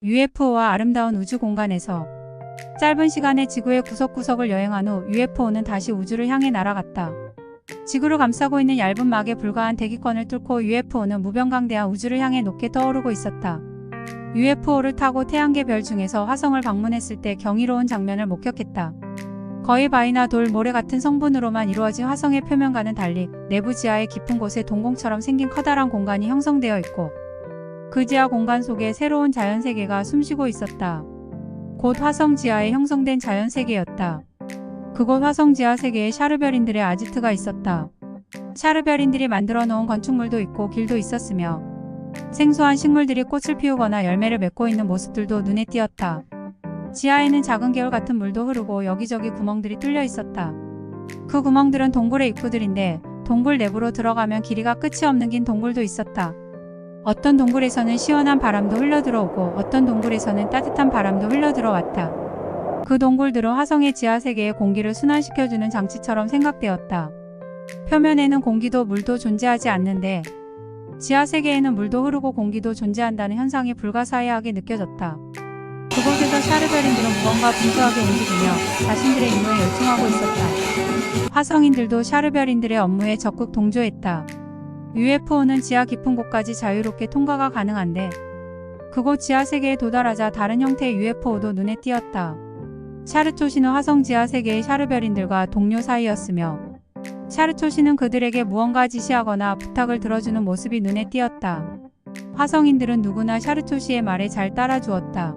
UFO와 아름다운 우주 공간에서 짧은 시간에 지구의 구석구석을 여행한 후 UFO는 다시 우주를 향해 날아갔다. 지구를 감싸고 있는 얇은 막에 불과한 대기권을 뚫고 UFO는 무변강대한 우주를 향해 높게 떠오르고 있었다. UFO를 타고 태양계 별 중에서 화성을 방문했을 때 경이로운 장면을 목격했다. 거의 바위나 돌, 모래 같은 성분으로만 이루어진 화성의 표면과는 달리 내부 지하의 깊은 곳에 동공처럼 생긴 커다란 공간이 형성되어 있고 그 지하 공간 속에 새로운 자연세계가 숨쉬고 있었다. 곧 화성 지하에 형성된 자연세계였다. 그곳 화성 지하 세계에 샤르별인들의 아지트가 있었다. 샤르별인들이 만들어 놓은 건축물도 있고 길도 있었으며 생소한 식물들이 꽃을 피우거나 열매를 맺고 있는 모습들도 눈에 띄었다. 지하에는 작은 개울 같은 물도 흐르고 여기저기 구멍들이 뚫려 있었다. 그 구멍들은 동굴의 입구들인데 동굴 내부로 들어가면 길이가 끝이 없는 긴 동굴도 있었다. 어떤 동굴에서는 시원한 바람도 흘러들어오고 어떤 동굴에서는 따뜻한 바람도 흘러들어왔다. 그 동굴들은 화성의 지하세계의 공기를 순환시켜주는 장치처럼 생각되었다. 표면에는 공기도 물도 존재하지 않는데 지하세계에는 물도 흐르고 공기도 존재한다는 현상이 불가사의하게 느껴졌다. 그곳에서 샤르별인들은 무언가 분주하게 움직이며 자신들의 임무에 열중하고 있었다. 화성인들도 샤르별인들의 업무에 적극 동조했다. UFO는 지하 깊은 곳까지 자유롭게 통과가 가능한데 그곳 지하세계에 도달하자 다른 형태의 UFO도 눈에 띄었다. 샤르초시는 화성 지하세계의 샤르별인들과 동료 사이였으며 샤르초시는 그들에게 무언가 지시하거나 부탁을 들어주는 모습이 눈에 띄었다. 화성인들은 누구나 샤르초시의 말에 잘 따라주었다.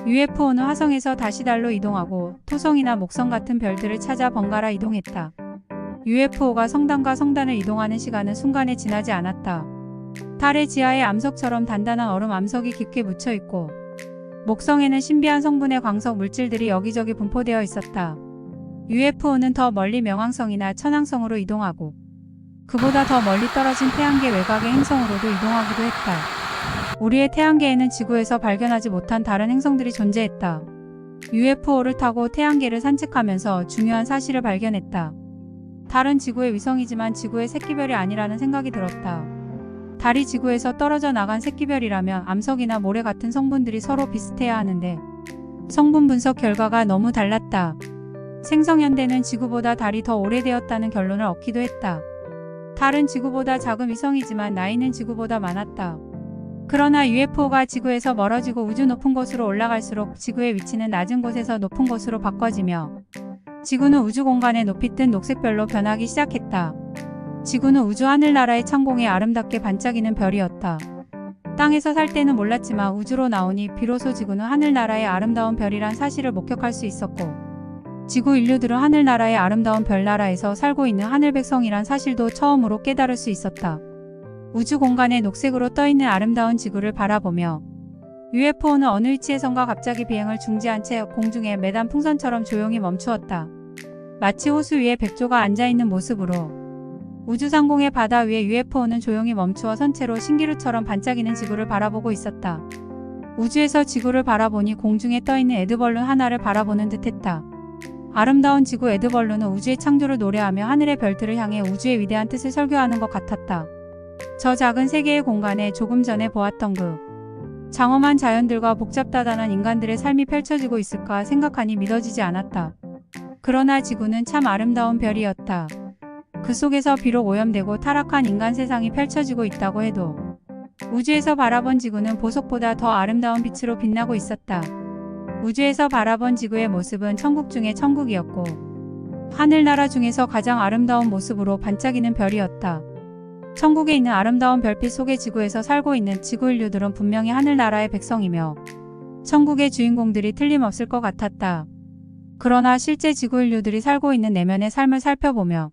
UFO는 화성에서 다시 달로 이동하고 토성이나 목성 같은 별들을 찾아 번갈아 이동했다. UFO가 성단과 성단을 이동하는 시간은 순간에 지나지 않았다. 달의 지하에 암석처럼 단단한 얼음 암석이 깊게 묻혀 있고 목성에는 신비한 성분의 광석 물질들이 여기저기 분포되어 있었다. UFO는 더 멀리 명왕성이나 천왕성으로 이동하고 그보다 더 멀리 떨어진 태양계 외곽의 행성으로도 이동하기도 했다. 우리의 태양계에는 지구에서 발견하지 못한 다른 행성들이 존재했다. UFO를 타고 태양계를 산책하면서 중요한 사실을 발견했다. 달은 지구의 위성이지만 지구의 새끼별이 아니라는 생각이 들었다. 달이 지구에서 떨어져 나간 새끼별이라면 암석이나 모래 같은 성분들이 서로 비슷해야 하는데 성분 분석 결과가 너무 달랐다. 생성연대는 지구보다 달이 더 오래되었다는 결론을 얻기도 했다. 달은 지구보다 작은 위성이지만 나이는 지구보다 많았다. 그러나 UFO가 지구에서 멀어지고 우주 높은 곳으로 올라갈수록 지구의 위치는 낮은 곳에서 높은 곳으로 바꿔지며 지구는 우주 공간의 높이 뜬 녹색별로 변하기 시작했다. 지구는 우주 하늘나라의 창공에 아름답게 반짝이는 별이었다. 땅에서 살 때는 몰랐지만 우주로 나오니 비로소 지구는 하늘나라의 아름다운 별이란 사실을 목격할 수 있었고 지구 인류들은 하늘나라의 아름다운 별나라에서 살고 있는 하늘백성이란 사실도 처음으로 깨달을 수 있었다. 우주 공간에 녹색으로 떠있는 아름다운 지구를 바라보며 UFO는 어느 위치에선가 갑자기 비행을 중지한 채 공중에 매단 풍선처럼 조용히 멈추었다. 마치 호수 위에 백조가 앉아있는 모습으로 우주상공의 바다 위에 UFO는 조용히 멈추어 선체로 신기루처럼 반짝이는 지구를 바라보고 있었다. 우주에서 지구를 바라보니 공중에 떠있는 에드벌룬 하나를 바라보는 듯했다. 아름다운 지구 에드벌룬은 우주의 창조를 노래하며 하늘의 별들을 향해 우주의 위대한 뜻을 설교하는 것 같았다. 저 작은 세계의 공간에 조금 전에 보았던 그 장엄한 자연들과 복잡다단한 인간들의 삶이 펼쳐지고 있을까 생각하니 믿어지지 않았다. 그러나 지구는 참 아름다운 별이었다. 그 속에서 비록 오염되고 타락한 인간 세상이 펼쳐지고 있다고 해도 우주에서 바라본 지구는 보석보다 더 아름다운 빛으로 빛나고 있었다. 우주에서 바라본 지구의 모습은 천국 중의 천국이었고 하늘나라 중에서 가장 아름다운 모습으로 반짝이는 별이었다. 천국에 있는 아름다운 별빛 속의 지구에서 살고 있는 지구 인류들은 분명히 하늘나라의 백성이며 천국의 주인공들이 틀림없을 것 같았다. 그러나 실제 지구 인류들이 살고 있는 내면의 삶을 살펴보며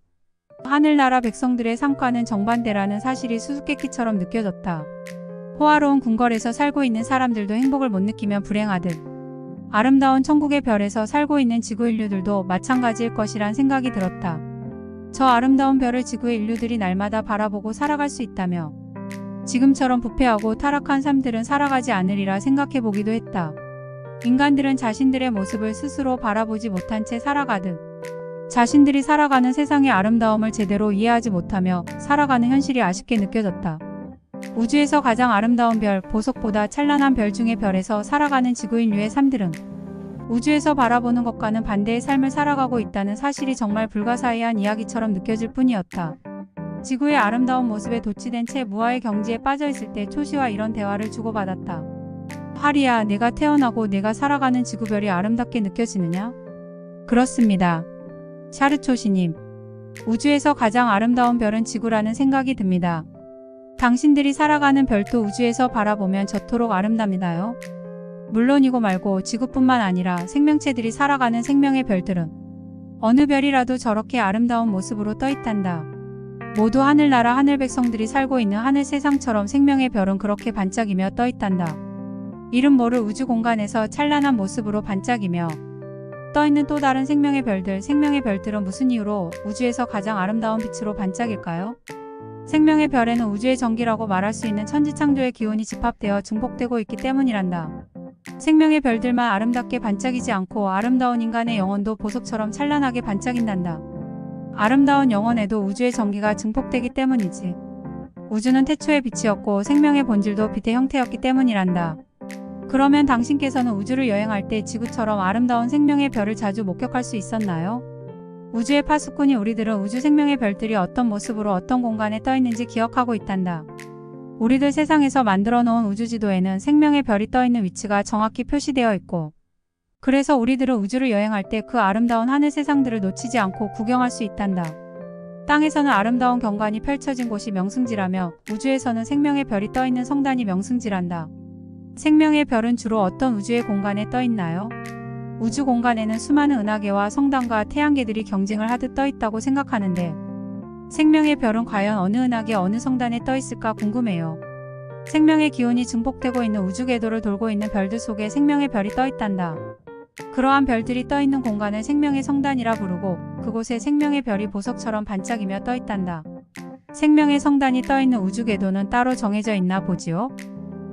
하늘나라 백성들의 삶과는 정반대라는 사실이 수수께끼처럼 느껴졌다. 호화로운 궁궐에서 살고 있는 사람들도 행복을 못 느끼며 불행하듯 아름다운 천국의 별에서 살고 있는 지구 인류들도 마찬가지일 것이란 생각이 들었다. 저 아름다운 별을 지구의 인류들이 날마다 바라보고 살아갈 수 있다며 지금처럼 부패하고 타락한 삶들은 살아가지 않으리라 생각해보기도 했다. 인간들은 자신들의 모습을 스스로 바라보지 못한 채 살아가듯 자신들이 살아가는 세상의 아름다움을 제대로 이해하지 못하며 살아가는 현실이 아쉽게 느껴졌다. 우주에서 가장 아름다운 별, 보석보다 찬란한 별 중의 별에서 살아가는 지구인류의 삶들은 우주에서 바라보는 것과는 반대의 삶을 살아가고 있다는 사실이 정말 불가사의한 이야기처럼 느껴질 뿐이었다. 지구의 아름다운 모습에 도취된 채 무아의 경지에 빠져있을 때 초시와 이런 대화를 주고받았다. 하리야, 내가 태어나고 내가 살아가는 지구별이 아름답게 느껴지느냐? 그렇습니다. 샤르초시님. 우주에서 가장 아름다운 별은 지구라는 생각이 듭니다. 당신들이 살아가는 별도 우주에서 바라보면 저토록 아름답니다요. 물론이고 말고 지구뿐만 아니라 생명체들이 살아가는 생명의 별들은 어느 별이라도 저렇게 아름다운 모습으로 떠있단다. 모두 하늘나라 하늘 백성들이 살고 있는 하늘 세상처럼 생명의 별은 그렇게 반짝이며 떠있단다. 이름 모를 우주 공간에서 찬란한 모습으로 반짝이며 떠있는 또 다른 생명의 별들은 무슨 이유로 우주에서 가장 아름다운 빛으로 반짝일까요? 생명의 별에는 우주의 전기라고 말할 수 있는 천지창조의 기운이 집합되어 증폭되고 있기 때문이란다. 생명의 별들만 아름답게 반짝이지 않고 아름다운 인간의 영혼도 보석처럼 찬란하게 반짝인단다. 아름다운 영혼에도 우주의 전기가 증폭되기 때문이지. 우주는 태초의 빛이었고 생명의 본질도 빛의 형태였기 때문이란다. 그러면 당신께서는 우주를 여행할 때 지구처럼 아름다운 생명의 별을 자주 목격할 수 있었나요? 우주의 파수꾼이 우리들은 우주 생명의 별들이 어떤 모습으로 어떤 공간에 떠있는지 기억하고 있단다. 우리들 세상에서 만들어 놓은 우주지도에는 생명의 별이 떠있는 위치가 정확히 표시되어 있고, 그래서 우리들은 우주를 여행할 때 그 아름다운 하늘 세상들을 놓치지 않고 구경할 수 있단다. 땅에서는 아름다운 경관이 펼쳐진 곳이 명승지라며 우주에서는 생명의 별이 떠있는 성단이 명승지란다. 생명의 별은 주로 어떤 우주의 공간에 떠있나요? 우주 공간에는 수많은 은하계와 성단과 태양계들이 경쟁을 하듯 떠있다고 생각하는데 생명의 별은 과연 어느 은하계 어느 성단에 떠있을까 궁금해요. 생명의 기운이 증폭되고 있는 우주 궤도를 돌고 있는 별들 속에 생명의 별이 떠있단다. 그러한 별들이 떠있는 공간을 생명의 성단이라 부르고 그곳에 생명의 별이 보석처럼 반짝이며 떠있단다. 생명의 성단이 떠있는 우주 궤도는 따로 정해져 있나 보지요?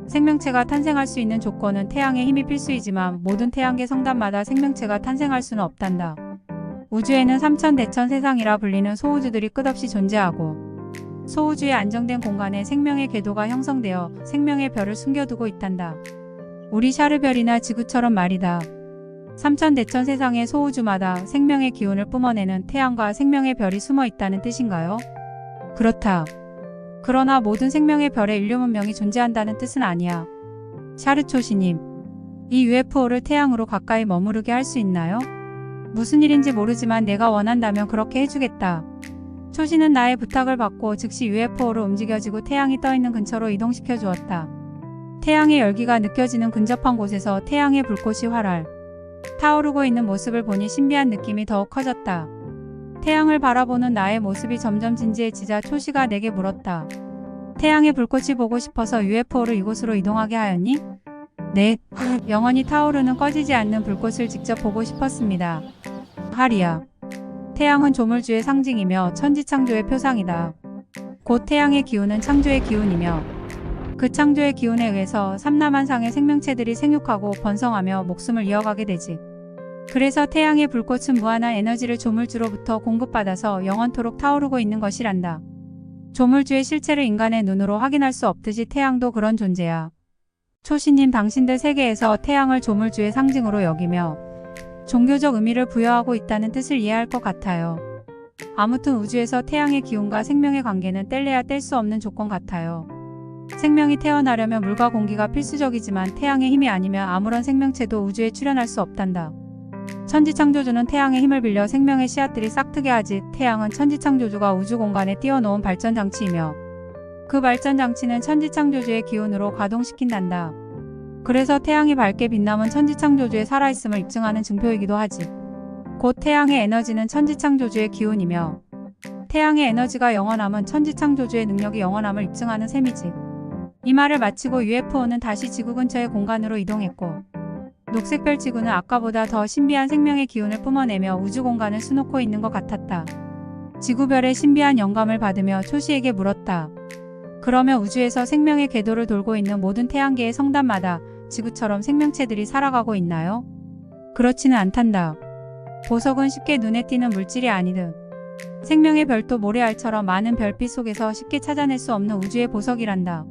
생명체가 탄생할 수 있는 조건은 태양의 힘이 필수이지만 모든 태양계 성단마다 생명체가 탄생할 수는 없단다. 우주에는 삼천대천 세상이라 불리는 소우주들이 끝없이 존재하고 소우주의 안정된 공간에 생명의 궤도가 형성되어 생명의 별을 숨겨두고 있단다. 우리 샤르별이나 지구처럼 말이다. 삼천대천 세상의 소우주마다 생명의 기운을 뿜어내는 태양과 생명의 별이 숨어 있다는 뜻인가요? 그렇다. 그러나 모든 생명의 별에 인류 문명이 존재한다는 뜻은 아니야. 샤르초시님, 이 UFO를 태양으로 가까이 머무르게 할 수 있나요? 무슨 일인지 모르지만 내가 원한다면 그렇게 해주겠다. 초시는 나의 부탁을 받고 즉시 UFO로 움직여지고 태양이 떠있는 근처로 이동시켜 주었다. 태양의 열기가 느껴지는 근접한 곳에서 태양의 불꽃이 활활 타오르고 있는 모습을 보니 신비한 느낌이 더욱 커졌다. 태양을 바라보는 나의 모습이 점점 진지해지자 초시가 내게 물었다. 태양의 불꽃이 보고 싶어서 UFO를 이곳으로 이동하게 하였니? 네, 영원히 타오르는 꺼지지 않는 불꽃을 직접 보고 싶었습니다. 하리야. 태양은 조물주의 상징이며 천지창조의 표상이다. 곧 태양의 기운은 창조의 기운이며 그 창조의 기운에 의해서 삼라만상의 생명체들이 생육하고 번성하며 목숨을 이어가게 되지. 그래서 태양의 불꽃은 무한한 에너지를 조물주로부터 공급받아서 영원토록 타오르고 있는 것이란다. 조물주의 실체를 인간의 눈으로 확인할 수 없듯이 태양도 그런 존재야. 초시님, 당신들 세계에서 태양을 조물주의 상징으로 여기며 종교적 의미를 부여하고 있다는 뜻을 이해할 것 같아요. 아무튼 우주에서 태양의 기운과 생명의 관계는 뗄래야 뗄 수 없는 조건 같아요. 생명이 태어나려면 물과 공기가 필수적이지만 태양의 힘이 아니면 아무런 생명체도 우주에 출현할 수 없단다. 천지창조주는 태양의 힘을 빌려 생명의 씨앗들이 싹트게 하지. 태양은 천지창조주가 우주 공간에 띄워놓은 발전장치이며 그 발전장치는 천지창조주의 기운으로 가동시킨단다. 그래서 태양이 밝게 빛나면 천지창조주의 살아있음을 입증하는 증표이기도 하지. 곧 태양의 에너지는 천지창조주의 기운이며 태양의 에너지가 영원함은 천지창조주의 능력이 영원함을 입증하는 셈이지. 이 말을 마치고 UFO는 다시 지구 근처의 공간으로 이동했고 녹색별 지구는 아까보다 더 신비한 생명의 기운을 뿜어내며 우주 공간을 수놓고 있는 것 같았다. 지구별의 신비한 영감을 받으며 초시에게 물었다. 그러면 우주에서 생명의 궤도를 돌고 있는 모든 태양계의 성단마다 지구처럼 생명체들이 살아가고 있나요? 그렇지는 않단다. 보석은 쉽게 눈에 띄는 물질이 아니듯 생명의 별도 모래알처럼 많은 별빛 속에서 쉽게 찾아낼 수 없는 우주의 보석이란다.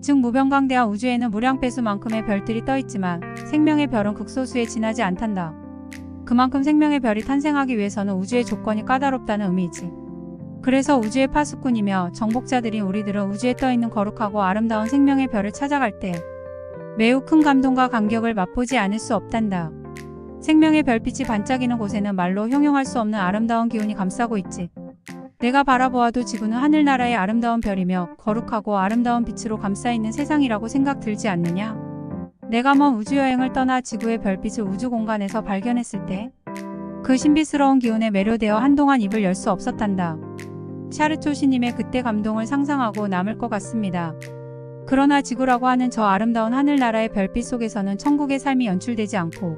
즉 무병강대한 우주에는 무량배수만큼의 별들이 떠있지만 생명의 별은 극소수에 지나지 않단다. 그만큼 생명의 별이 탄생하기 위해서는 우주의 조건이 까다롭다는 의미이지. 그래서 우주의 파수꾼이며 정복자들인 우리들은 우주에 떠있는 거룩하고 아름다운 생명의 별을 찾아갈 때 매우 큰 감동과 감격을 맛보지 않을 수 없단다. 생명의 별빛이 반짝이는 곳에는 말로 형용할 수 없는 아름다운 기운이 감싸고 있지. 내가 바라보아도 지구는 하늘나라의 아름다운 별이며 거룩하고 아름다운 빛으로 감싸있는 세상이라고 생각 들지 않느냐? 내가 먼 우주여행을 떠나 지구의 별빛을 우주 공간에서 발견했을 때 그 신비스러운 기운에 매료되어 한동안 입을 열 수 없었단다. 샤르초 시님의 그때 감동을 상상하고 남을 것 같습니다. 그러나 지구라고 하는 저 아름다운 하늘나라의 별빛 속에서는 천국의 삶이 연출되지 않고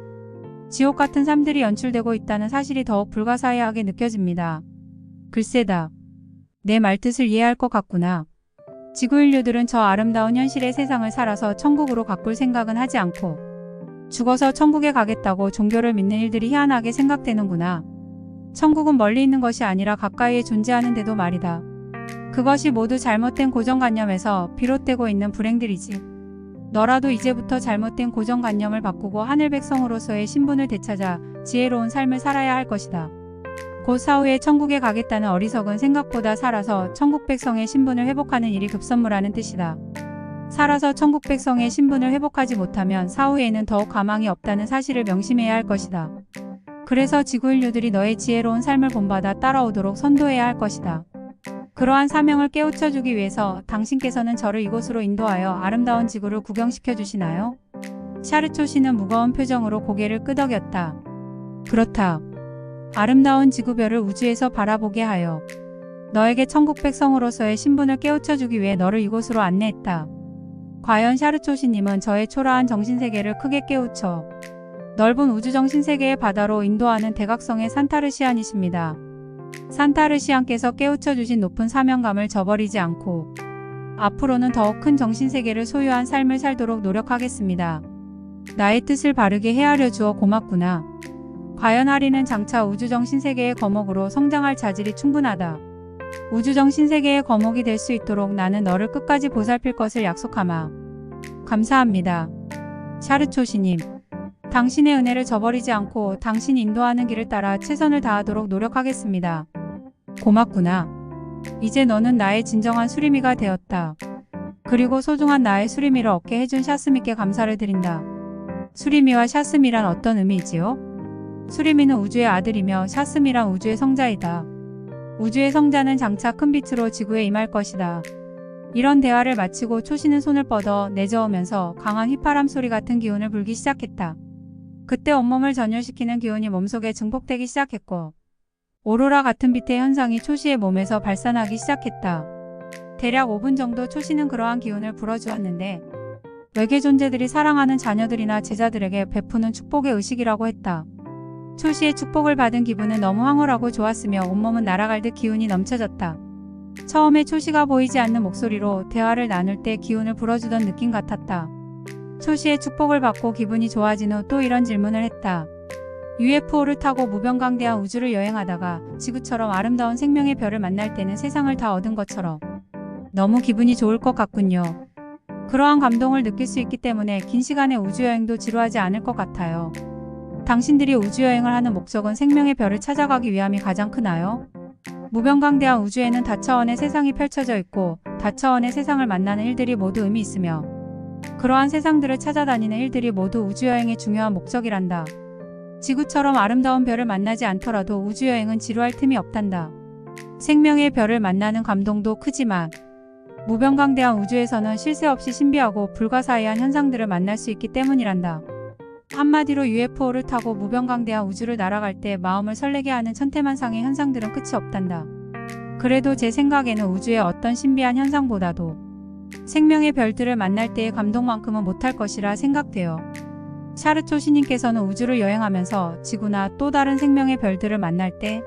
지옥 같은 삶들이 연출되고 있다는 사실이 더욱 불가사의하게 느껴집니다. 글쎄다. 내 말뜻을 이해할 것 같구나. 지구 인류들은 저 아름다운 현실의 세상을 살아서 천국으로 가꿀 생각은 하지 않고 죽어서 천국에 가겠다고 종교를 믿는 일들이 희한하게 생각되는구나. 천국은 멀리 있는 것이 아니라 가까이에 존재하는데도 말이다. 그것이 모두 잘못된 고정관념에서 비롯되고 있는 불행들이지. 너라도 이제부터 잘못된 고정관념을 바꾸고 하늘 백성으로서의 신분을 되찾아 지혜로운 삶을 살아야 할 것이다. 곧 사후에 천국에 가겠다는 어리석은 생각보다 살아서 천국 백성의 신분을 회복하는 일이 급선무라는 뜻이다. 살아서 천국 백성의 신분을 회복하지 못하면 사후에는 더욱 가망이 없다는 사실을 명심해야 할 것이다. 그래서 지구 인류들이 너의 지혜로운 삶을 본받아 따라오도록 선도해야 할 것이다. 그러한 사명을 깨우쳐주기 위해서 당신께서는 저를 이곳으로 인도하여 아름다운 지구를 구경시켜 주시나요? 샤르초 씨는 무거운 표정으로 고개를 끄덕였다. 그렇다. 아름다운 지구별을 우주에서 바라보게 하여 너에게 천국 백성으로서의 신분을 깨우쳐주기 위해 너를 이곳으로 안내했다. 과연 샤르초 씨님은 저의 초라한 정신세계를 크게 깨우쳐 넓은 우주 정신세계의 바다로 인도하는 대각성의 산타르시안이십니다. 산타르시안께서 깨우쳐 주신 높은 사명감을 저버리지 않고 앞으로는 더욱 큰 정신세계를 소유한 삶을 살도록 노력하겠습니다. 나의 뜻을 바르게 헤아려 주어 고맙구나. 과연 하리는 장차 우주정신세계의 거목으로 성장할 자질이 충분하다. 우주정신세계의 거목이 될 수 있도록 나는 너를 끝까지 보살필 것을 약속하마. 감사합니다. 샤르초 씨님. 당신의 은혜를 저버리지 않고 당신이 인도하는 길을 따라 최선을 다하도록 노력하겠습니다. 고맙구나. 이제 너는 나의 진정한 수리미가 되었다. 그리고 소중한 나의 수리미를 얻게 해준 샤스미께 감사를 드린다. 수리미와 샤스미란 어떤 의미이지요? 수리미는 우주의 아들이며 샤스미란 우주의 성자이다. 우주의 성자는 장차 큰 빛으로 지구에 임할 것이다. 이런 대화를 마치고 초시는 손을 뻗어 내저으면서 강한 휘파람 소리 같은 기운을 불기 시작했다. 그때 온몸을 전율시키는 기운이 몸속에 증폭되기 시작했고 오로라 같은 빛의 현상이 초시의 몸에서 발산하기 시작했다. 대략 5분 정도 초시는 그러한 기운을 불어주었는데 외계 존재들이 사랑하는 자녀들이나 제자들에게 베푸는 축복의 의식이라고 했다. 초시의 축복을 받은 기분은 너무 황홀하고 좋았으며 온몸은 날아갈 듯 기운이 넘쳐졌다. 처음에 초시가 보이지 않는 목소리로 대화를 나눌 때 기운을 불어주던 느낌 같았다. 초시의 축복을 받고 기분이 좋아진 후 또 이런 질문을 했다. UFO를 타고 무병강대한 우주를 여행하다가 지구처럼 아름다운 생명의 별을 만날 때는 세상을 다 얻은 것처럼 너무 기분이 좋을 것 같군요. 그러한 감동을 느낄 수 있기 때문에 긴 시간의 우주여행도 지루하지 않을 것 같아요. 당신들이 우주여행을 하는 목적은 생명의 별을 찾아가기 위함이 가장 크나요? 무병강대한 우주에는 다차원의 세상이 펼쳐져 있고 다차원의 세상을 만나는 일들이 모두 의미 있으며 그러한 세상들을 찾아다니는 일들이 모두 우주여행의 중요한 목적이란다. 지구처럼 아름다운 별을 만나지 않더라도 우주여행은 지루할 틈이 없단다. 생명의 별을 만나는 감동도 크지만 무병강대한 우주에서는 쉴 새 없이 신비하고 불가사의한 현상들을 만날 수 있기 때문이란다. 한마디로 UFO를 타고 무병강대한 우주를 날아갈 때 마음을 설레게 하는 천태만상의 현상들은 끝이 없단다. 그래도 제 생각에는 우주의 어떤 신비한 현상보다도 생명의 별들을 만날 때의 감동만큼은 못할 것이라 생각돼요. 샤르초 시님께서는 우주를 여행하면서 지구나 또 다른 생명의 별들을 만날 때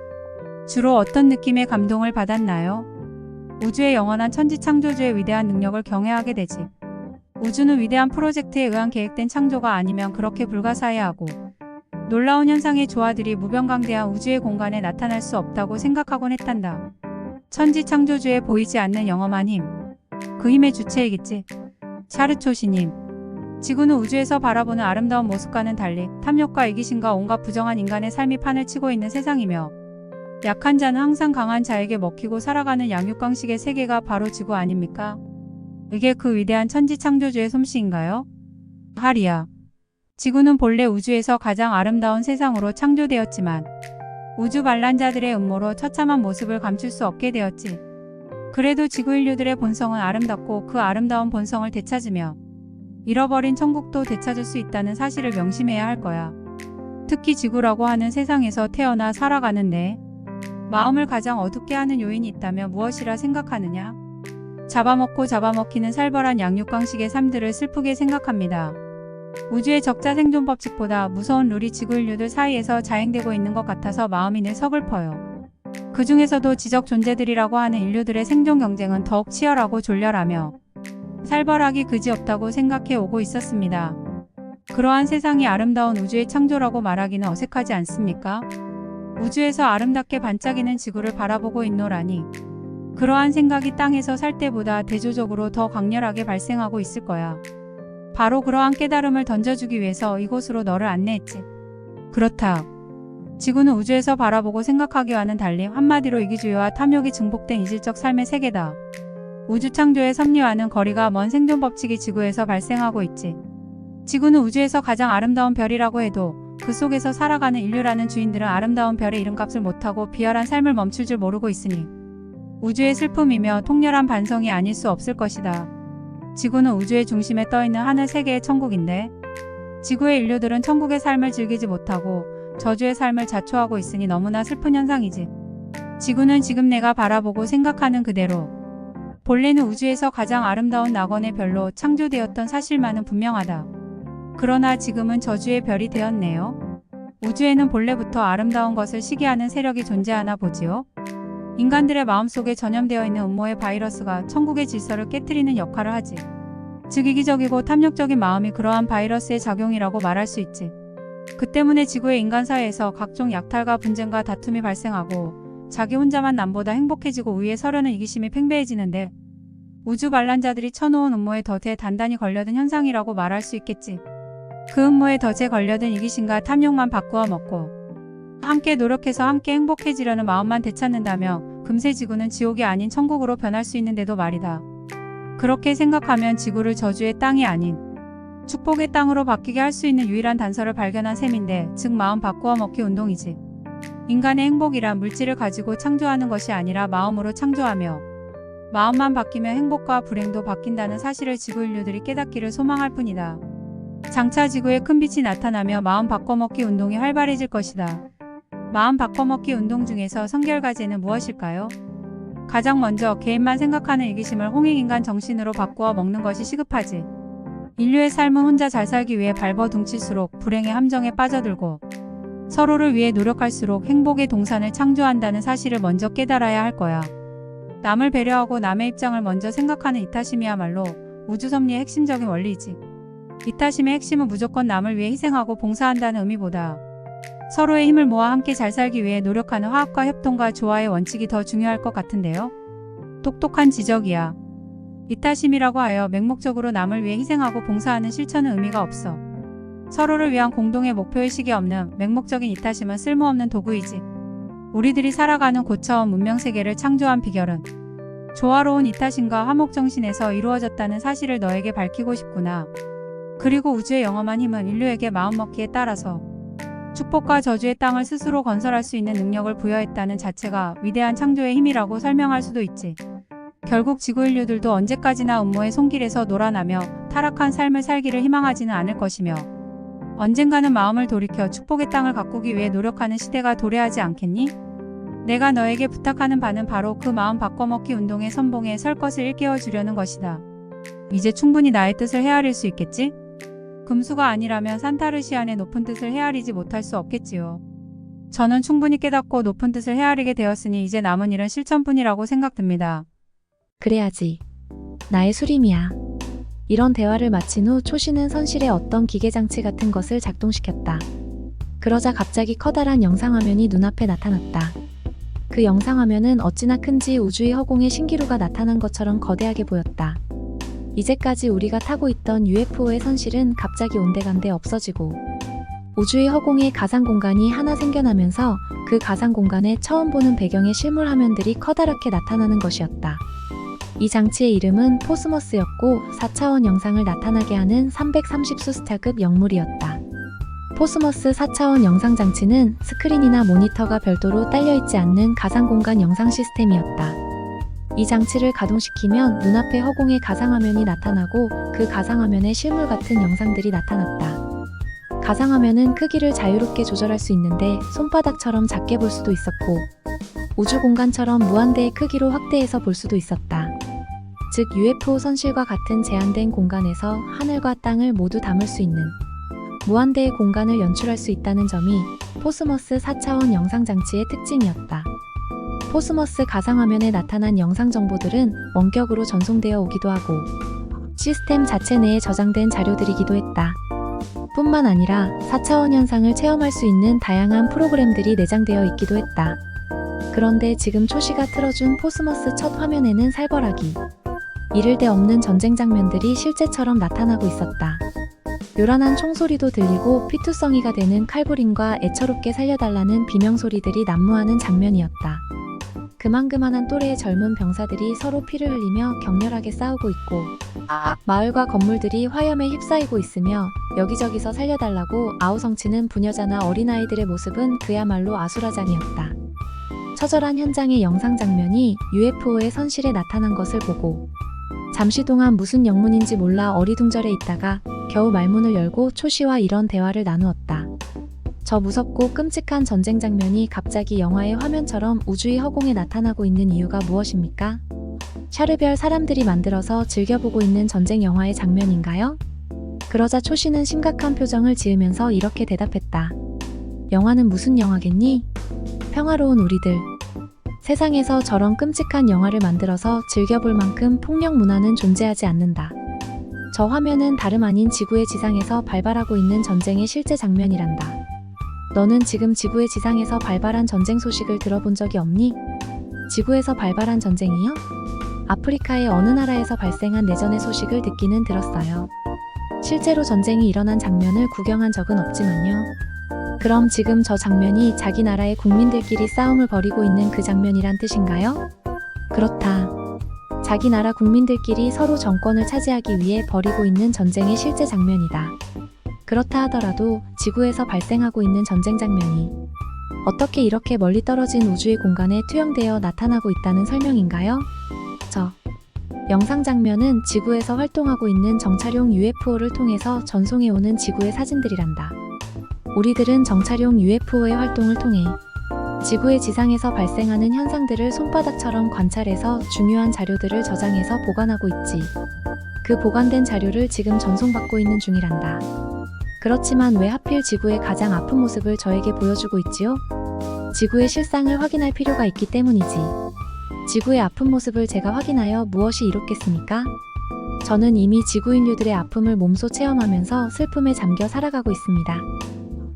주로 어떤 느낌의 감동을 받았나요? 우주의 영원한 천지창조주의 위대한 능력을 경외하게 되지. 우주는 위대한 프로젝트에 의한 계획된 창조가 아니면 그렇게 불가사의하고 놀라운 현상의 조화들이 무병강대한 우주의 공간에 나타날 수 없다고 생각하곤 했단다. 천지창조주의 보이지 않는 영험한 힘. 그 힘의 주체이겠지. 샤르초시님. 지구는 우주에서 바라보는 아름다운 모습과는 달리 탐욕과 이기심과 온갖 부정한 인간의 삶이 판을 치고 있는 세상이며 약한 자는 항상 강한 자에게 먹히고 살아가는 양육강식의 세계가 바로 지구 아닙니까? 이게 그 위대한 천지창조주의 솜씨인가요? 하리야. 지구는 본래 우주에서 가장 아름다운 세상으로 창조되었지만 우주 반란자들의 음모로 처참한 모습을 감출 수 없게 되었지. 그래도 지구 인류들의 본성은 아름답고 그 아름다운 본성을 되찾으며 잃어버린 천국도 되찾을 수 있다는 사실을 명심해야 할 거야. 특히 지구라고 하는 세상에서 태어나 살아가는데 마음을 가장 어둡게 하는 요인이 있다면 무엇이라 생각하느냐? 잡아먹고 잡아먹히는 살벌한 양육강식의 삶들을 슬프게 생각합니다. 우주의 적자 생존 법칙보다 무서운 룰이 지구 인류들 사이에서 자행되고 있는 것 같아서 마음이 늘 서글퍼요. 그 중에서도 지적 존재들이라고 하는 인류들의 생존 경쟁은 더욱 치열하고 졸렬하며 살벌하기 그지없다고 생각해 오고 있었습니다. 그러한 세상이 아름다운 우주의 창조라고 말하기는 어색하지 않습니까? 우주에서 아름답게 반짝이는 지구를 바라보고 있노라니 그러한 생각이 땅에서 살 때보다 대조적으로 더 강렬하게 발생하고 있을 거야. 바로 그러한 깨달음을 던져주기 위해서 이곳으로 너를 안내했지. 그렇다. 지구는 우주에서 바라보고 생각하기와는 달리 한마디로 이기주의와 탐욕이 증폭된 이질적 삶의 세계다. 우주 창조의 섭리와는 거리가 먼 생존 법칙이 지구에서 발생하고 있지. 지구는 우주에서 가장 아름다운 별이라고 해도 그 속에서 살아가는 인류라는 주인들은 아름다운 별의 이름값을 못하고 비열한 삶을 멈출 줄 모르고 있으니 우주의 슬픔이며 통렬한 반성이 아닐 수 없을 것이다. 지구는 우주의 중심에 떠있는 하늘 세계의 천국인데 지구의 인류들은 천국의 삶을 즐기지 못하고 저주의 삶을 자초하고 있으니 너무나 슬픈 현상이지. 지구는 지금 내가 바라보고 생각하는 그대로 본래는 우주에서 가장 아름다운 낙원의 별로 창조되었던 사실만은 분명하다. 그러나 지금은 저주의 별이 되었네요. 우주에는 본래부터 아름다운 것을 시기하는 세력이 존재하나 보지요. 인간들의 마음속에 전염되어 있는 음모의 바이러스가 천국의 질서를 깨트리는 역할을 하지. 즉 이기적이고 탐욕적인 마음이 그러한 바이러스의 작용이라고 말할 수 있지. 그 때문에 지구의 인간 사회에서 각종 약탈과 분쟁과 다툼이 발생하고 자기 혼자만 남보다 행복해지고 우위에 서려는 이기심이 팽배해지는데 우주 반란자들이 쳐놓은 음모의 덫에 단단히 걸려든 현상이라고 말할 수 있겠지. 그 음모의 덫에 걸려든 이기심과 탐욕만 바꾸어 먹고 함께 노력해서 함께 행복해지려는 마음만 되찾는다면 금세 지구는 지옥이 아닌 천국으로 변할 수 있는데도 말이다. 그렇게 생각하면 지구를 저주의 땅이 아닌 축복의 땅으로 바뀌게 할 수 있는 유일한 단서를 발견한 셈인데 즉 마음 바꾸어 먹기 운동이지. 인간의 행복이란 물질을 가지고 창조하는 것이 아니라 마음으로 창조하며 마음만 바뀌면 행복과 불행도 바뀐다는 사실을 지구 인류들이 깨닫기를 소망할 뿐이다. 장차 지구에 큰 빛이 나타나며 마음 바꿔먹기 운동이 활발해질 것이다. 마음 바꿔먹기 운동 중에서 선결과제는 무엇일까요? 가장 먼저 개인만 생각하는 이기심을 홍익인간 정신으로 바꾸어 먹는 것이 시급하지. 인류의 삶은 혼자 잘 살기 위해 발버둥칠수록 불행의 함정에 빠져들고 서로를 위해 노력할수록 행복의 동산을 창조한다는 사실을 먼저 깨달아야 할 거야. 남을 배려하고 남의 입장을 먼저 생각하는 이타심이야말로 우주섭리의 핵심적인 원리이지. 이타심의 핵심은 무조건 남을 위해 희생하고 봉사한다는 의미보다 서로의 힘을 모아 함께 잘 살기 위해 노력하는 화합과 협동과 조화의 원칙이 더 중요할 것 같은데요. 똑똑한 지적이야. 이타심이라고 하여 맹목적으로 남을 위해 희생하고 봉사하는 실천은 의미가 없어. 서로를 위한 공동의 목표의식이 없는 맹목적인 이타심은 쓸모없는 도구이지. 우리들이 살아가는 고차원 문명세계를 창조한 비결은 조화로운 이타심과 화목정신에서 이루어졌다는 사실을 너에게 밝히고 싶구나. 그리고 우주의 영험한 힘은 인류에게 마음먹기에 따라서 축복과 저주의 땅을 스스로 건설할 수 있는 능력을 부여했다는 자체가 위대한 창조의 힘이라고 설명할 수도 있지. 결국 지구 인류들도 언제까지나 음모의 손길에서 놀아나며 타락한 삶을 살기를 희망하지는 않을 것이며 언젠가는 마음을 돌이켜 축복의 땅을 가꾸기 위해 노력하는 시대가 도래하지 않겠니? 내가 너에게 부탁하는 바는 바로 그 마음 바꿔먹기 운동의 선봉에 설 것을 일깨워 주려는 것이다. 이제 충분히 나의 뜻을 헤아릴 수 있겠지? 금수가 아니라면 산타르시안의 높은 뜻을 헤아리지 못할 수 없겠지요. 저는 충분히 깨닫고 높은 뜻을 헤아리게 되었으니 이제 남은 일은 실천뿐이라고 생각됩니다. 그래야지. 나의 수림이야. 이런 대화를 마친 후 초시는 선실에 어떤 기계장치 같은 것을 작동시켰다. 그러자 갑자기 커다란 영상화면이 눈앞에 나타났다. 그 영상화면은 어찌나 큰지 우주의 허공에 신기루가 나타난 것처럼 거대하게 보였다. 이제까지 우리가 타고 있던 UFO의 선실은 갑자기 온데간데 없어지고 우주의 허공에 가상 공간이 하나 생겨나면서 그 가상 공간에 처음 보는 배경의 실물 화면들이 커다랗게 나타나는 것이었다. 이 장치의 이름은 포스머스였고 4차원 영상을 나타나게 하는 330수스타급 영물이었다. 포스머스 4차원 영상 장치는 스크린이나 모니터가 별도로 딸려있지 않는 가상 공간 영상 시스템이었다. 이 장치를 가동시키면 눈앞에 허공에 가상화면이 나타나고 그 가상화면에 실물 같은 영상들이 나타났다. 가상화면은 크기를 자유롭게 조절할 수 있는데 손바닥처럼 작게 볼 수도 있었고 우주 공간처럼 무한대의 크기로 확대해서 볼 수도 있었다. 즉 UFO 선실과 같은 제한된 공간에서 하늘과 땅을 모두 담을 수 있는 무한대의 공간을 연출할 수 있다는 점이 포스머스 4차원 영상 장치의 특징이었다. 포스머스 가상화면에 나타난 영상 정보들은 원격으로 전송되어 오기도 하고 시스템 자체 내에 저장된 자료들이기도 했다. 뿐만 아니라 4차원 현상을 체험할 수 있는 다양한 프로그램들이 내장되어 있기도 했다. 그런데 지금 초시가 틀어준 포스머스 첫 화면에는 살벌하기 이를 데 없는 전쟁 장면들이 실제처럼 나타나고 있었다. 요란한 총소리도 들리고 피투성이가 되는 칼부림과 애처롭게 살려달라는 비명소리들이 난무하는 장면이었다. 그만한 또래의 젊은 병사들이 서로 피를 흘리며 격렬하게 싸우고 있고 마을과 건물들이 화염에 휩싸이고 있으며 여기저기서 살려달라고 아우성치는 부녀자나 어린아이들의 모습은 그야말로 아수라장이었다. 처절한 현장의 영상 장면이 UFO의 선실에 나타난 것을 보고 잠시 동안 무슨 영문인지 몰라 어리둥절해 있다가 겨우 말문을 열고 초시와 이런 대화를 나누었다. 저 무섭고 끔찍한 전쟁 장면이 갑자기 영화의 화면처럼 우주의 허공에 나타나고 있는 이유가 무엇입니까? 샤르별 사람들이 만들어서 즐겨보고 있는 전쟁 영화의 장면인가요? 그러자 초시는 심각한 표정을 지으면서 이렇게 대답했다. 영화는 무슨 영화겠니? 평화로운 우리들. 세상에서 저런 끔찍한 영화를 만들어서 즐겨볼 만큼 폭력 문화는 존재하지 않는다. 저 화면은 다름 아닌 지구의 지상에서 발발하고 있는 전쟁의 실제 장면이란다. 너는 지금 지구의 지상에서 발발한 전쟁 소식을 들어본 적이 없니? 지구에서 발발한 전쟁이요? 아프리카의 어느 나라에서 발생한 내전의 소식을 듣기는 들었어요. 실제로 전쟁이 일어난 장면을 구경한 적은 없지만요. 그럼 지금 저 장면이 자기 나라의 국민들끼리 싸움을 벌이고 있는 그 장면이란 뜻인가요? 그렇다. 자기 나라 국민들끼리 서로 정권을 차지하기 위해 벌이고 있는 전쟁의 실제 장면이다. 그렇다 하더라도 지구에서 발생하고 있는 전쟁 장면이 어떻게 이렇게 멀리 떨어진 우주의 공간에 투영되어 나타나고 있다는 설명인가요? 저 영상 장면은 지구에서 활동하고 있는 정찰용 UFO를 통해서 전송해오는 지구의 사진들이란다. 우리들은 정찰용 UFO의 활동을 통해 지구의 지상에서 발생하는 현상들을 손바닥처럼 관찰해서 중요한 자료들을 저장해서 보관하고 있지. 그 보관된 자료를 지금 전송받고 있는 중이란다. 그렇지만 왜 하필 지구의 가장 아픈 모습을 저에게 보여주고 있지요? 지구의 실상을 확인할 필요가 있기 때문이지. 지구의 아픈 모습을 제가 확인하여 무엇이 이롭겠습니까? 저는 이미 지구 인류들의 아픔을 몸소 체험하면서 슬픔에 잠겨 살아가고 있습니다.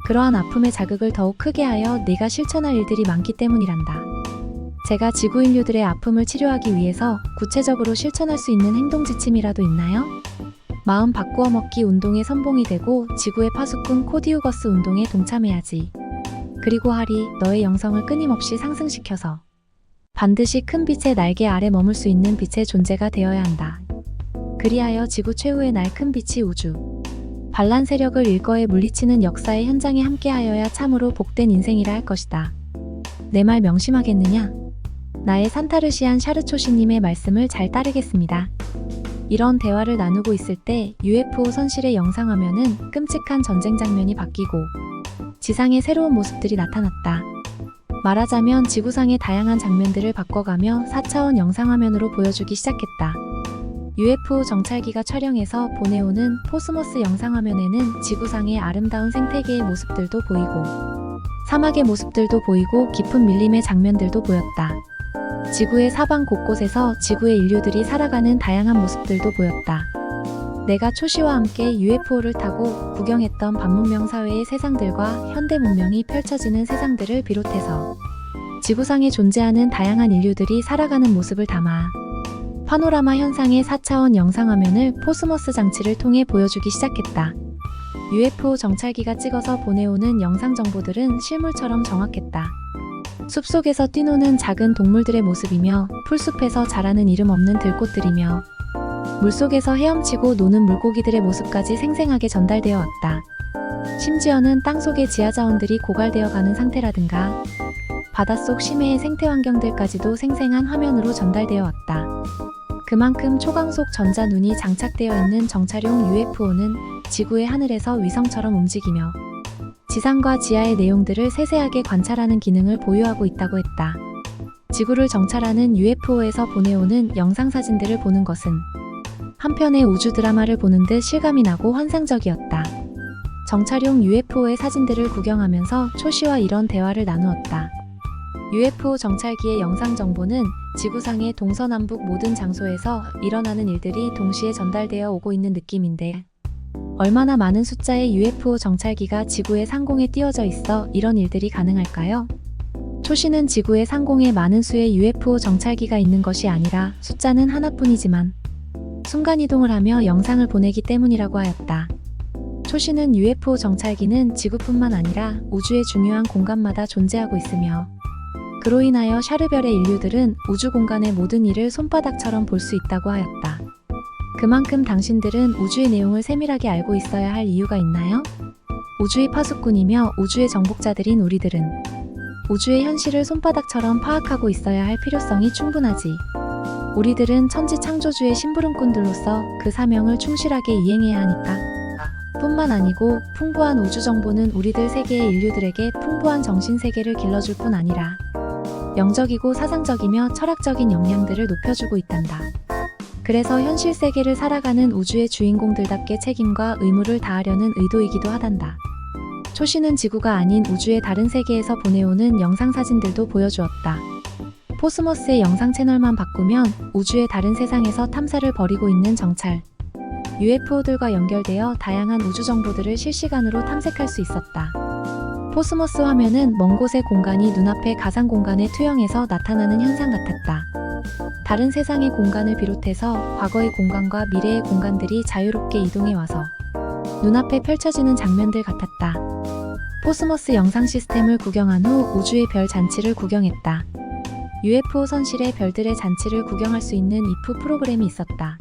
그러한 아픔의 자극을 더욱 크게 하여 내가 실천할 일들이 많기 때문이란다. 제가 지구 인류들의 아픔을 치료하기 위해서 구체적으로 실천할 수 있는 행동 지침이라도 있나요? 마음 바꾸어 먹기 운동의 선봉이 되고 지구의 파수꾼 코디우거스 운동에 동참해야지. 그리고 하리, 너의 영성을 끊임없이 상승시켜서 반드시 큰 빛의 날개 아래 머물 수 있는 빛의 존재가 되어야 한다. 그리하여 지구 최후의 날 큰 빛이 우주 반란 세력을 일거에 물리치는 역사의 현장에 함께하여야 참으로 복된 인생이라 할 것이다. 내 말 명심하겠느냐? 나의 산타르시안 샤르초시님의 말씀을 잘 따르겠습니다. 이런 대화를 나누고 있을 때 UFO 선실의 영상화면은 끔찍한 전쟁 장면이 바뀌고 지상의 새로운 모습들이 나타났다. 말하자면 지구상의 다양한 장면들을 바꿔가며 4차원 영상화면으로 보여주기 시작했다. UFO 정찰기가 촬영해서 보내오는 포스머스 영상화면에는 지구상의 아름다운 생태계의 모습들도 보이고 사막의 모습들도 보이고 깊은 밀림의 장면들도 보였다. 지구의 사방 곳곳에서 지구의 인류들이 살아가는 다양한 모습들도 보였다. 내가 초시와 함께 UFO를 타고 구경했던 반문명 사회의 세상들과 현대 문명이 펼쳐지는 세상들을 비롯해서 지구상에 존재하는 다양한 인류들이 살아가는 모습을 담아 파노라마 현상의 4차원 영상화면을 포스모스 장치를 통해 보여주기 시작했다. UFO 정찰기가 찍어서 보내오는 영상 정보들은 실물처럼 정확했다. 숲속에서 뛰노는 작은 동물들의 모습이며 풀숲에서 자라는 이름 없는 들꽃들이며 물속에서 헤엄치고 노는 물고기들의 모습까지 생생하게 전달되어 왔다. 심지어는 땅속의 지하자원들이 고갈되어 가는 상태라든가 바닷속 심해의 생태 환경들까지도 생생한 화면으로 전달되어 왔다. 그만큼 초강속 전자 눈이 장착되어 있는 정찰용 UFO는 지구의 하늘에서 위성처럼 움직이며 지상과 지하의 내용들을 세세하게 관찰하는 기능을 보유하고 있다고 했다. 지구를 정찰하는 UFO에서 보내오는 영상사진들을 보는 것은 한편의 우주 드라마를 보는 듯 실감이 나고 환상적이었다. 정찰용 UFO의 사진들을 구경하면서 초씨와 이런 대화를 나누었다. UFO 정찰기의 영상 정보는 지구상의 동서남북 모든 장소에서 일어나는 일들이 동시에 전달되어 오고 있는 느낌인데 얼마나 많은 숫자의 UFO 정찰기가 지구의 상공에 띄워져 있어 이런 일들이 가능할까요? 초씨는 지구의 상공에 많은 수의 UFO 정찰기가 있는 것이 아니라 숫자는 하나뿐이지만 순간이동을 하며 영상을 보내기 때문이라고 하였다. 초씨는 UFO 정찰기는 지구뿐만 아니라 우주의 중요한 공간마다 존재하고 있으며 그로 인하여 샤르별의 인류들은 우주 공간의 모든 일을 손바닥처럼 볼 수 있다고 하였다. 그만큼 당신들은 우주의 내용을 세밀하게 알고 있어야 할 이유가 있나요? 우주의 파수꾼이며 우주의 정복자들인 우리들은 우주의 현실을 손바닥처럼 파악하고 있어야 할 필요성이 충분하지. 우리들은 천지 창조주의 심부름꾼들로서 그 사명을 충실하게 이행해야 하니까. 뿐만 아니고 풍부한 우주 정보는 우리들 세계의 인류들에게 풍부한 정신세계를 길러줄 뿐 아니라 영적이고 사상적이며 철학적인 역량들을 높여주고 있단다. 그래서 현실 세계를 살아가는 우주의 주인공들답게 책임과 의무를 다하려는 의도이기도 하단다. 초씨는 지구가 아닌 우주의 다른 세계에서 보내오는 영상사진들도 보여주었다. 포스모스의 영상 채널만 바꾸면 우주의 다른 세상에서 탐사를 벌이고 있는 정찰 UFO들과 연결되어 다양한 우주 정보들을 실시간으로 탐색할 수 있었다. 포스모스 화면은 먼 곳의 공간이 눈앞의 가상 공간에 투영해서 나타나는 현상 같았다. 다른 세상의 공간을 비롯해서 과거의 공간과 미래의 공간들이 자유롭게 이동해 와서 눈앞에 펼쳐지는 장면들 같았다. 포스모스 영상 시스템을 구경한 후 우주의 별 잔치를 구경했다. UFO 선실의 별들의 잔치를 구경할 수 있는 IF 프로그램이 있었다.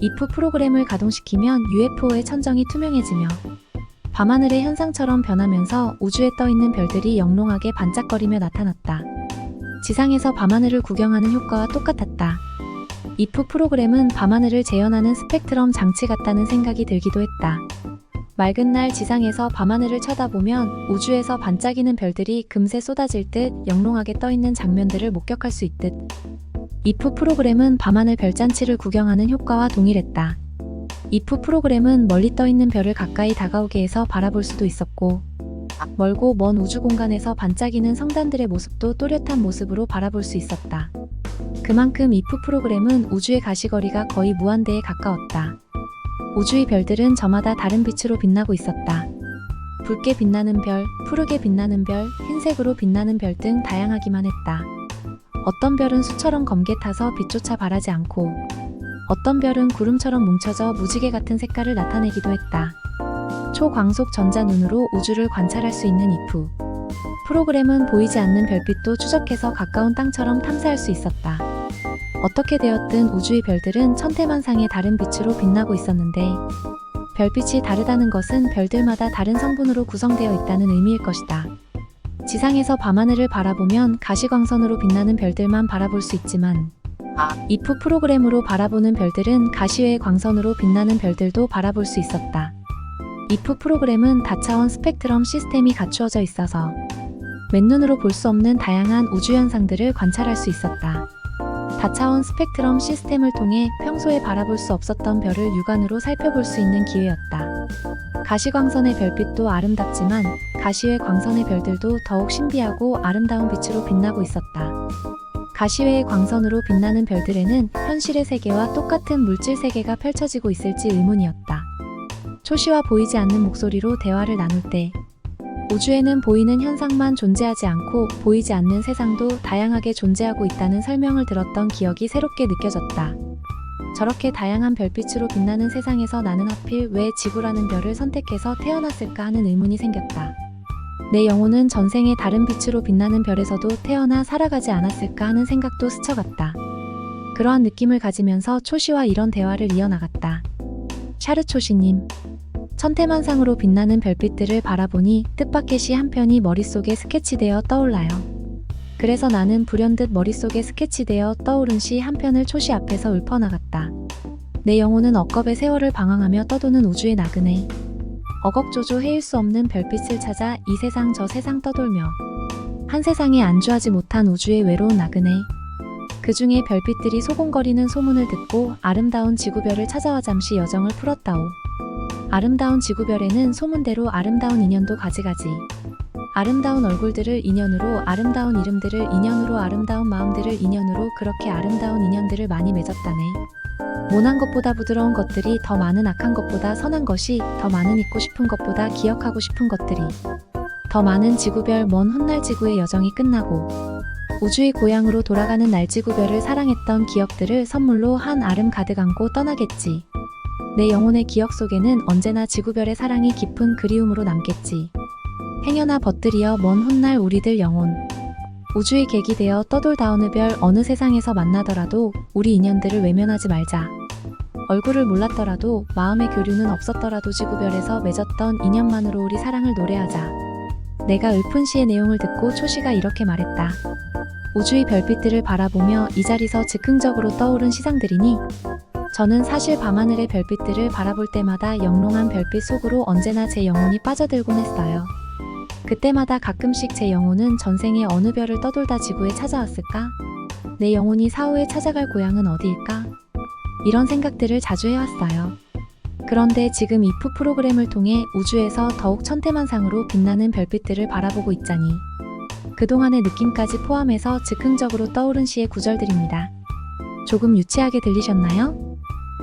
IF 프로그램을 가동시키면 UFO의 천정이 투명해지며 밤하늘의 현상처럼 변하면서 우주에 떠있는 별들이 영롱하게 반짝거리며 나타났다. 지상에서 밤하늘을 구경하는 효과와 똑같았다. IF 프로그램은 밤하늘을 재현하는 스펙트럼 장치 같다는 생각이 들기도 했다. 맑은 날 지상에서 밤하늘을 쳐다보면 우주에서 반짝이는 별들이 금세 쏟아질 듯 영롱하게 떠있는 장면들을 목격할 수 있듯 IF 프로그램은 밤하늘 별잔치를 구경하는 효과와 동일했다. IF 프로그램은 멀리 떠있는 별을 가까이 다가오게 해서 바라볼 수도 있었고 멀고 먼 우주 공간에서 반짝이는 성단들의 모습도 또렷한 모습으로 바라볼 수 있었다. 그만큼 IF 프로그램은 우주의 가시거리가 거의 무한대에 가까웠다. 우주의 별들은 저마다 다른 빛으로 빛나고 있었다. 붉게 빛나는 별, 푸르게 빛나는 별, 흰색으로 빛나는 별 등 다양하기만 했다. 어떤 별은 수처럼 검게 타서 빛조차 바라지 않고 어떤 별은 구름처럼 뭉쳐져 무지개 같은 색깔을 나타내기도 했다. 초광속 전자 눈으로 우주를 관찰할 수 있는 IF 프로그램은 보이지 않는 별빛도 추적해서 가까운 땅처럼 탐사할 수 있었다. 어떻게 되었든 우주의 별들은 천태만상의 다른 빛으로 빛나고 있었는데 별빛이 다르다는 것은 별들마다 다른 성분으로 구성되어 있다는 의미일 것이다. 지상에서 밤하늘을 바라보면 가시광선으로 빛나는 별들만 바라볼 수 있지만 IF 프로그램으로 바라보는 별들은 가시외의 광선으로 빛나는 별들도 바라볼 수 있었다. IF 프로그램은 다차원 스펙트럼 시스템이 갖추어져 있어서 맨눈으로 볼 수 없는 다양한 우주 현상들을 관찰할 수 있었다. 다차원 스펙트럼 시스템을 통해 평소에 바라볼 수 없었던 별을 육안으로 살펴볼 수 있는 기회였다. 가시광선의 별빛도 아름답지만 가시외 광선의 별들도 더욱 신비하고 아름다운 빛으로 빛나고 있었다. 가시외의 광선으로 빛나는 별들에는 현실의 세계와 똑같은 물질 세계가 펼쳐지고 있을지 의문이었다. 초시와 보이지 않는 목소리로 대화를 나눌 때 우주에는 보이는 현상만 존재하지 않고 보이지 않는 세상도 다양하게 존재하고 있다는 설명을 들었던 기억이 새롭게 느껴졌다. 저렇게 다양한 별빛으로 빛나는 세상에서 나는 하필 왜 지구라는 별을 선택해서 태어났을까 하는 의문이 생겼다. 내 영혼은 전생에 다른 빛으로 빛나는 별에서도 태어나 살아가지 않았을까 하는 생각도 스쳐갔다. 그러한 느낌을 가지면서 초시와 이런 대화를 이어나갔다. 샤르 초시님, 천태만상으로 빛나는 별빛들을 바라보니 뜻밖의 시 한 편이 머릿속에 스케치되어 떠올라요. 그래서 나는 불현듯 머릿속에 스케치되어 떠오른 시 한 편을 초시 앞에서 읊어나갔다. 내 영혼은 억겁의 세월을 방황하며 떠도는 우주의 나그네. 어걱조조 헤일 수 없는 별빛을 찾아 이 세상 저 세상 떠돌며 한 세상에 안주하지 못한 우주의 외로운 나그네. 그 중에 별빛들이 소곤거리는 소문을 듣고 아름다운 지구별을 찾아와 잠시 여정을 풀었다오. 아름다운 지구별에는 소문대로 아름다운 인연도 가지가지. 아름다운 얼굴들을 인연으로, 아름다운 이름들을 인연으로, 아름다운 마음들을 인연으로, 그렇게 아름다운 인연들을 많이 맺었다네. 모난 것보다 부드러운 것들이, 더 많은 악한 것보다 선한 것이, 더 많은 잊고 싶은 것보다 기억하고 싶은 것들이, 더 많은 지구별 먼 훗날 지구의 여정이 끝나고 우주의 고향으로 돌아가는 날 지구별을 사랑했던 기억들을 선물로 한 아름 가득 안고 떠나겠지. 내 영혼의 기억 속에는 언제나 지구별의 사랑이 깊은 그리움으로 남겠지. 행여나 버뜨리어 먼 훗날 우리들 영혼. 우주의 객이 되어 떠돌다 어느 별 어느 세상에서 만나더라도 우리 인연들을 외면하지 말자. 얼굴을 몰랐더라도 마음의 교류는 없었더라도 지구별에서 맺었던 인연만으로 우리 사랑을 노래하자. 내가 읊은 시의 내용을 듣고 초시가 이렇게 말했다. 우주의 별빛들을 바라보며 이 자리서 즉흥적으로 떠오른 시상들이니 저는 사실 밤하늘의 별빛들을 바라볼 때마다 영롱한 별빛 속으로 언제나 제 영혼이 빠져들곤 했어요. 그때마다 가끔씩 제 영혼은 전생에 어느 별을 떠돌다 지구에 찾아왔을까? 내 영혼이 사후에 찾아갈 고향은 어디일까? 이런 생각들을 자주 해왔어요. 그런데 지금 이프 프로그램을 통해 우주에서 더욱 천태만상으로 빛나는 별빛들을 바라보고 있자니 그동안의 느낌까지 포함해서 즉흥적으로 떠오른 시의 구절들입니다. 조금 유치하게 들리셨나요?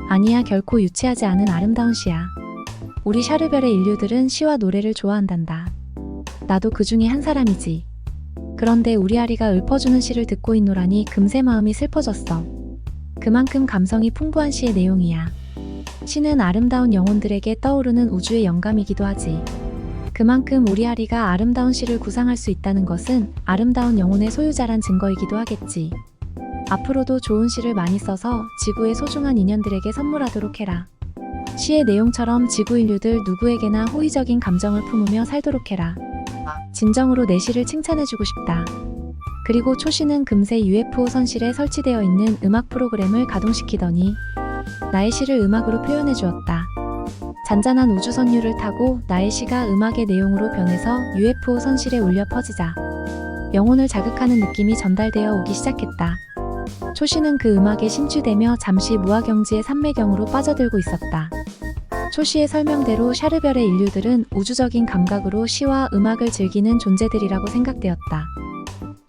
아니야, 결코 유치하지 않은 아름다운 시야. 우리 샤르별의 인류들은 시와 노래를 좋아한단다. 나도 그 중에 한 사람이지. 그런데 우리 아리가 읊어주는 시를 듣고 있노라니 금세 마음이 슬퍼졌어. 그만큼 감성이 풍부한 시의 내용이야. 시는 아름다운 영혼들에게 떠오르는 우주의 영감이기도 하지. 그만큼 우리 아리가 아름다운 시를 구상할 수 있다는 것은 아름다운 영혼의 소유자란 증거이기도 하겠지. 앞으로도 좋은 시를 많이 써서 지구의 소중한 인연들에게 선물하도록 해라. 시의 내용처럼 지구 인류들 누구에게나 호의적인 감정을 품으며 살도록 해라. 진정으로 내 시를 칭찬해주고 싶다. 그리고 초시는 금세 UFO 선실에 설치되어 있는 음악 프로그램을 가동시키더니 나의 시를 음악으로 표현해 주었다. 잔잔한 우주 선율을 타고 나의 시가 음악의 내용으로 변해서 UFO 선실에 울려 퍼지자 영혼을 자극하는 느낌이 전달되어 오기 시작했다. 초시는 그 음악에 심취되며 잠시 무아경지의 산매경으로 빠져들고 있었다. 초시의 설명대로 샤르별의 인류들은 우주적인 감각으로 시와 음악을 즐기는 존재들이라고 생각되었다.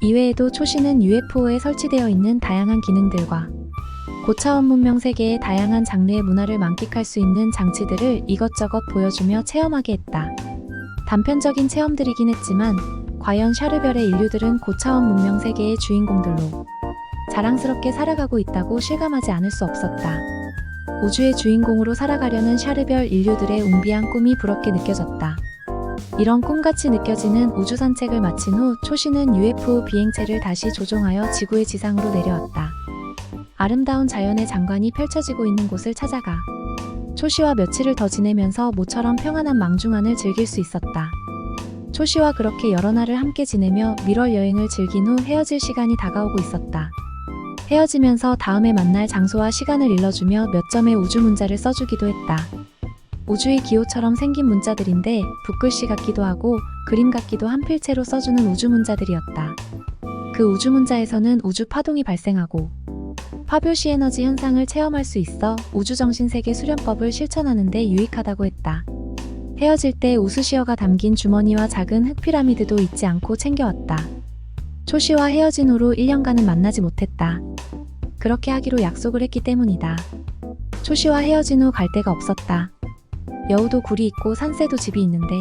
이외에도 초시는 UFO에 설치되어 있는 다양한 기능들과 고차원 문명 세계의 다양한 장르의 문화를 만끽할 수 있는 장치들을 이것저것 보여주며 체험하게 했다. 단편적인 체험들이긴 했지만 과연 샤르별의 인류들은 고차원 문명 세계의 주인공들로 자랑스럽게 살아가고 있다고 실감하지 않을 수 없었다. 우주의 주인공으로 살아가려는 샤르별 인류들의 웅비한 꿈이 부럽게 느껴졌다. 이런 꿈같이 느껴지는 우주 산책을 마친 후 초시는 UFO 비행체를 다시 조종하여 지구의 지상으로 내려왔다. 아름다운 자연의 장관이 펼쳐지고 있는 곳을 찾아가 초시와 며칠을 더 지내면서 모처럼 평안한 망중한을 즐길 수 있었다. 초시와 그렇게 여러 날을 함께 지내며 밀월 여행을 즐긴 후 헤어질 시간이 다가오고 있었다. 헤어지면서 다음에 만날 장소와 시간을 일러주며 몇 점의 우주 문자를 써주기도 했다. 우주의 기호처럼 생긴 문자들인데 붓글씨 같기도 하고 그림 같기도 한 필체로 써주는 우주 문자들이었다. 그 우주 문자에서는 우주 파동이 발생하고 파뷸시 에너지 현상을 체험할 수 있어 우주정신세계 수련법을 실천하는 데 유익하다고 했다. 헤어질 때 우수시어가 담긴 주머니와 작은 흙피라미드도 잊지 않고 챙겨왔다. 초시와 헤어진 후로 1년간은 만나지 못했다. 그렇게 하기로 약속을 했기 때문이다. 초시와 헤어진 후 갈 데가 없었다. 여우도 굴이 있고 산새도 집이 있는데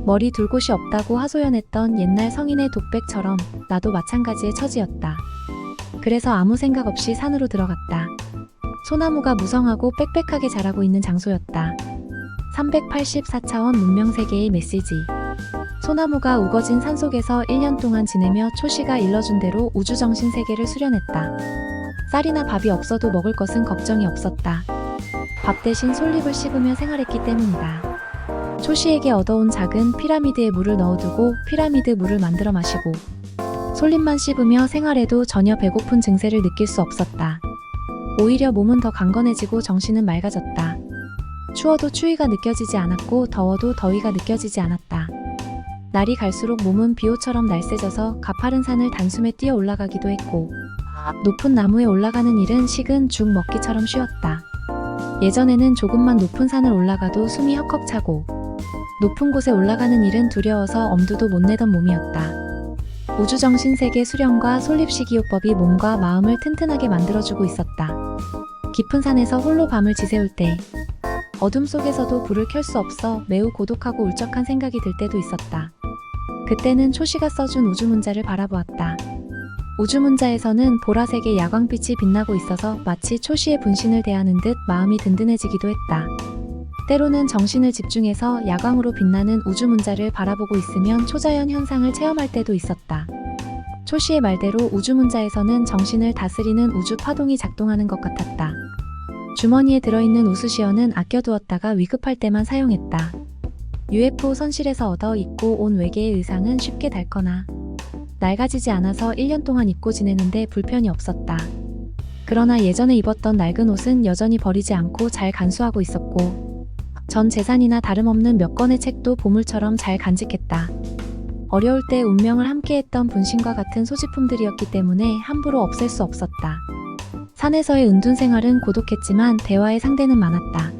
머리 둘 곳이 없다고 하소연했던 옛날 성인의 독백처럼 나도 마찬가지의 처지였다. 그래서 아무 생각 없이 산으로 들어갔다. 소나무가 무성하고 빽빽하게 자라고 있는 장소였다. 384차원 문명세계의 메시지. 소나무가 우거진 산속에서 1년 동안 지내며 초시가 일러준 대로 우주정신세계를 수련했다. 쌀이나 밥이 없어도 먹을 것은 걱정이 없었다. 밥 대신 솔잎을 씹으며 생활했기 때문이다. 초시에게 얻어온 작은 피라미드에 물을 넣어두고 피라미드 물을 만들어 마시고 솔잎만 씹으며 생활해도 전혀 배고픈 증세를 느낄 수 없었다. 오히려 몸은 더 강건해지고 정신은 맑아졌다. 추워도 추위가 느껴지지 않았고 더워도 더위가 느껴지지 않았다. 날이 갈수록 몸은 비호처럼 날쌔져서 가파른 산을 단숨에 뛰어 올라가기도 했고 높은 나무에 올라가는 일은 식은 죽 먹기처럼 쉬웠다. 예전에는 조금만 높은 산을 올라가도 숨이 헉헉 차고 높은 곳에 올라가는 일은 두려워서 엄두도 못 내던 몸이었다. 우주정신세계 수련과 솔잎식이요법이 몸과 마음을 튼튼하게 만들어주고 있었다. 깊은 산에서 홀로 밤을 지새울 때 어둠 속에서도 불을 켤 수 없어 매우 고독하고 울적한 생각이 들 때도 있었다. 그때는 초시가 써준 우주문자를 바라보았다. 우주문자에서는 보라색의 야광빛이 빛나고 있어서 마치 초시의 분신을 대하는 듯 마음이 든든해지기도 했다. 때로는 정신을 집중해서 야광으로 빛나는 우주문자를 바라보고 있으면 초자연 현상을 체험할 때도 있었다. 초시의 말대로 우주문자에서는 정신을 다스리는 우주 파동이 작동하는 것 같았다. 주머니에 들어있는 우수시어는 아껴두었다가 위급할 때만 사용했다. UFO 선실에서 얻어 입고 온 외계의 의상은 쉽게 닳거나 낡아지지 않아서 1년 동안 입고 지내는데 불편이 없었다. 그러나 예전에 입었던 낡은 옷은 여전히 버리지 않고 잘 간수하고 있었고 전 재산이나 다름없는 몇 권의 책도 보물처럼 잘 간직했다. 어려울 때 운명을 함께했던 분신과 같은 소지품들이었기 때문에 함부로 없앨 수 없었다. 산에서의 은둔 생활은 고독했지만 대화의 상대는 많았다.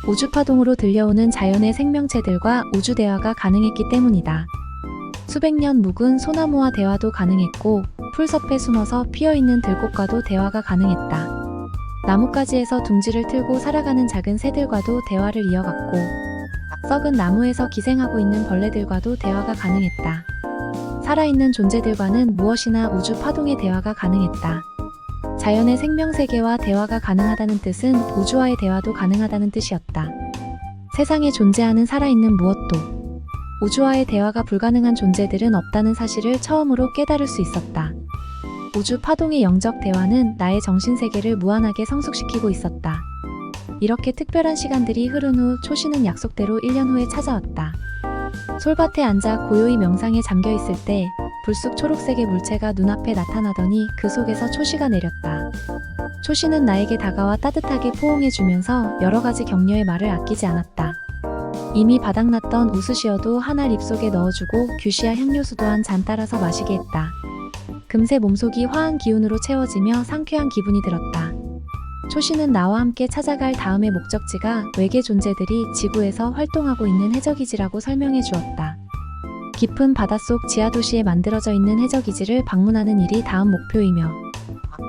우주파동으로 들려오는 자연의 생명체들과 우주 대화가 가능했기 때문이다. 수백 년 묵은 소나무와 대화도 가능했고 풀숲에 숨어서 피어있는 들꽃과도 대화가 가능했다. 나뭇가지에서 둥지를 틀고 살아가는 작은 새들과도 대화를 이어갔고 썩은 나무에서 기생하고 있는 벌레들과도 대화가 가능했다. 살아있는 존재들과는 무엇이나 우주 파동의 대화가 가능했다. 자연의 생명세계와 대화가 가능하다는 뜻은 우주와의 대화도 가능하다는 뜻이었다. 세상에 존재하는 살아있는 무엇도 우주와의 대화가 불가능한 존재들은 없다는 사실을 처음으로 깨달을 수 있었다. 우주 파동의 영적 대화는 나의 정신세계를 무한하게 성숙시키고 있었다. 이렇게 특별한 시간들이 흐른 후 초시는 약속대로 1년 후에 찾아왔다. 솔밭에 앉아 고요히 명상에 잠겨 있을 때 불쑥 초록색의 물체가 눈앞에 나타나더니 그 속에서 초시가 내렸다. 초시는 나에게 다가와 따뜻하게 포옹해주면서 여러 가지 격려의 말을 아끼지 않았다. 이미 바닥났던 우수시어도 하나 입속에 넣어주고 규시아 향료수도 한 잔 따라서 마시게 했다. 금세 몸속이 화한 기운으로 채워지며 상쾌한 기분이 들었다. 초시는 나와 함께 찾아갈 다음의 목적지가 외계 존재들이 지구에서 활동하고 있는 해적이지라고 설명해 주었다. 깊은 바닷속 지하도시에 만들어져 있는 해적이지를 방문하는 일이 다음 목표이며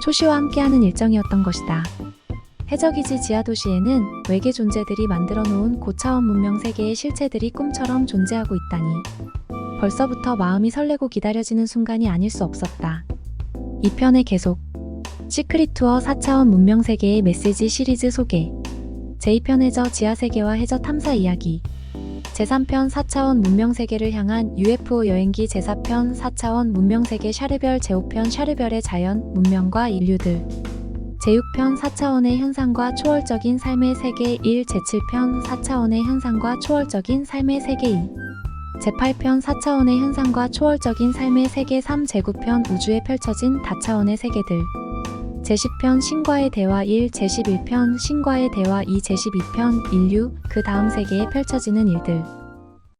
초시와 함께하는 일정이었던 것이다. 해적이지 지하도시에는 외계 존재들이 만들어 놓은 고차원 문명 세계의 실체들이 꿈처럼 존재하고 있다니 벌써부터 마음이 설레고 기다려지는 순간이 아닐 수 없었다. 2편의 계속 시크릿 투어 4차원 문명 세계의 메시지 시리즈 소개 제2편 해저 지하세계와 해저 탐사 이야기 제3편 4차원 문명세계를 향한 UFO 여행기 제4편 4차원 문명세계 샤르별 제5편 샤르별의 자연, 문명과 인류들 제6편 4차원의 현상과 초월적인 삶의 세계 1 제7편 4차원의 현상과 초월적인 삶의 세계 2 제8편 4차원의 현상과 초월적인 삶의 세계 3 제9편 우주에 펼쳐진 다차원의 세계들 제10편 신과의 대화 1 제11편 신과의 대화 2 제12편 인류 그 다음 세계에 펼쳐지는 일들